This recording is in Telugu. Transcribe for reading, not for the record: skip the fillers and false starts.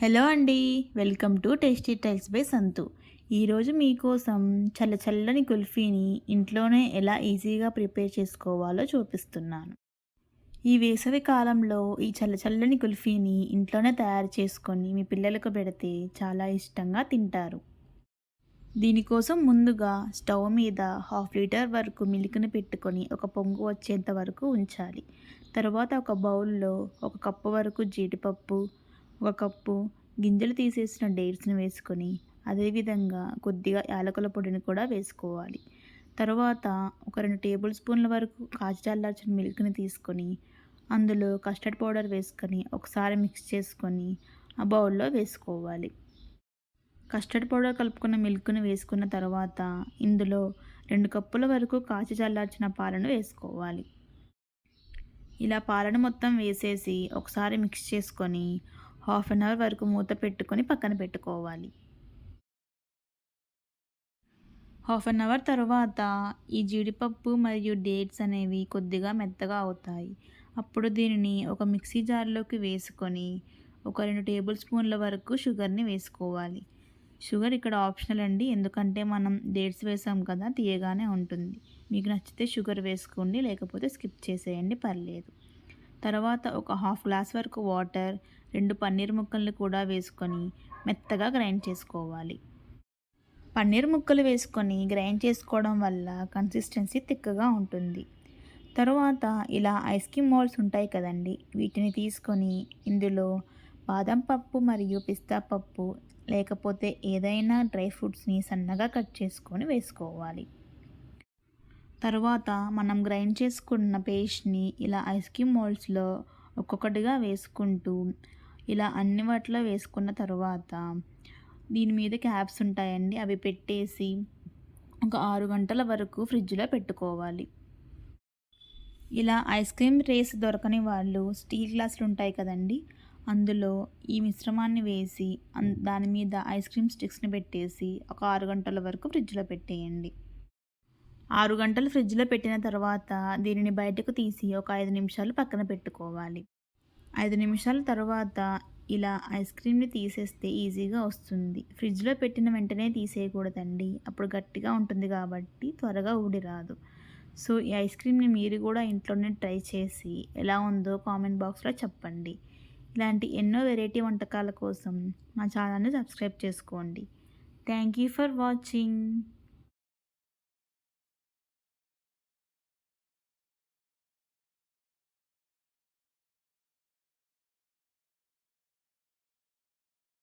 హలో అండి. Welcome to tasty tiles by సంతు. ఈరోజు మీకోసం చల్లని కుల్ఫీని ఇంట్లోనే ఎలా ఈజీగా ప్రిపేర్ చేసుకోవాలో చూపిస్తున్నాను. ఈ వేసవి కాలంలో ఈ చల్లని కుల్ఫీని ఇంట్లోనే తయారు చేసుకొని మీ పిల్లలకు పెడితే చాలా ఇష్టంగా తింటారు. దీనికోసం ముందుగా స్టవ్ మీద హాఫ్ లీటర్ వరకు మిల్క్ని పెట్టుకొని ఒక పొంగు వచ్చేంత వరకు ఉంచాలి. తర్వాత ఒక బౌల్లో ఒక కప్పు వరకు జీడిపప్పు, ఒక కప్పు గింజలు తీసేసిన డేట్స్ని వేసుకొని అదేవిధంగా కొద్దిగా యాలకుల పొడిని కూడా వేసుకోవాలి. తర్వాత ఒక 2 టేబుల్ స్పూన్ల వరకు కాచి చల్లార్చిన మిల్క్ని తీసుకొని అందులో కస్టర్డ్ పౌడర్ వేసుకొని ఒకసారి మిక్స్ చేసుకొని ఆ బౌల్లో వేసుకోవాలి. కస్టర్డ్ పౌడర్ కలుపుకున్న మిల్క్‌ని వేసుకున్న తర్వాత ఇందులో 2 కప్పుల వరకు కాచి చల్లార్చిన పాలను వేసుకోవాలి. ఇలా పాలను మొత్తం వేసేసి ఒకసారి మిక్స్ చేసుకొని హాఫ్ అన్ అవర్ వరకు మూత పెట్టుకొని పక్కన పెట్టుకోవాలి. హాఫ్ అన్ అవర్ తర్వాత ఈ జీడిపప్పు మరియు డేట్స్ అనేవి కొద్దిగా మెత్తగా అవుతాయి. అప్పుడు దీనిని ఒక మిక్సీ జార్‌లోకి వేసుకొని ఒక 2 టేబుల్ స్పూన్ల వరకు షుగర్‌ని వేసుకోవాలి. షుగర్ ఇక్కడ ఆప్షనల్ అండి. ఎందుకంటే మనం డేట్స్ వేసాం కదా! తియ్యగానే ఉంటుంది. మీకు నచ్చితే షుగర్ వేసుకోండి. లేకపోతే స్కిప్ చేసేయండి, పర్లేదు. తర్వాత ఒక హాఫ్ గ్లాస్ వరకు వాటర్, 2 పన్నీర్ ముక్కల్ని కూడా వేసుకొని మెత్తగా గ్రైండ్ చేసుకోవాలి. పన్నీర్ ముక్కలు వేసుకొని గ్రైండ్ చేసుకోవడం వల్ల కన్సిస్టెన్సీ తిక్కగా ఉంటుంది. తరువాత ఇలా ఐస్ క్రీమ్ మోల్డ్స్ ఉంటాయి కదండీ! వీటిని తీసుకొని ఇందులో బాదం పప్పు మరియు పిస్తా పప్పు లేకపోతే ఏదైనా డ్రై ఫ్రూట్స్‌ని సన్నగా కట్ చేసుకొని వేసుకోవాలి. తరువాత మనం గ్రైండ్ చేసుకున్న పేస్ట్‌ని ఇలా ఐస్ క్రీమ్ మోల్డ్స్‌లో ఒక్కొక్కటిగా వేసుకుంటూ ఇలా అన్ని వాటిలో వేసుకున్న తరువాత దీని మీద క్యాప్స్ ఉంటాయండి. అవి పెట్టేసి ఒక 6 గంటల వరకు ఫ్రిడ్జ్‌లో పెట్టుకోవాలి. ఇలా ఐస్ క్రీమ్ ట్రేస్ దొరకని వాళ్ళు స్టీల్ గ్లాసులు ఉంటాయి కదండీ! అందులో ఈ మిశ్రమాన్ని వేసి దాని మీద ఐస్ క్రీమ్ స్టిక్స్‌ని పెట్టేసి ఒక 6 గంటల వరకు ఫ్రిడ్జ్‌లో పెట్టేయండి. 6 గంటలు ఫ్రిడ్జ్‌లో పెట్టిన తర్వాత దీనిని బయటకు తీసి ఒక 5 నిమిషాలు పక్కన పెట్టుకోవాలి. 5 నిమిషాల తర్వాత ఇలా ఐస్ క్రీమ్‌ని తీసేస్తే ఈజీగా వస్తుంది. ఫ్రిడ్జ్‌లో పెట్టిన వెంటనే తీసేయకూడదండి. అప్పుడు గట్టిగా ఉంటుంది కాబట్టి త్వరగా ఊడి రాదు. సో, ఈ ఐస్ క్రీమ్‌ని మీరు కూడా ఇంట్లోనే ట్రై చేసి ఎలా ఉందో కామెంట్ బాక్స్‌లో చెప్పండి. ఇలాంటి ఎన్నో వెరైటీ వంటకాల కోసం మా ఛానల్‌ని సబ్స్క్రైబ్ చేసుకోండి. Thank you for watching.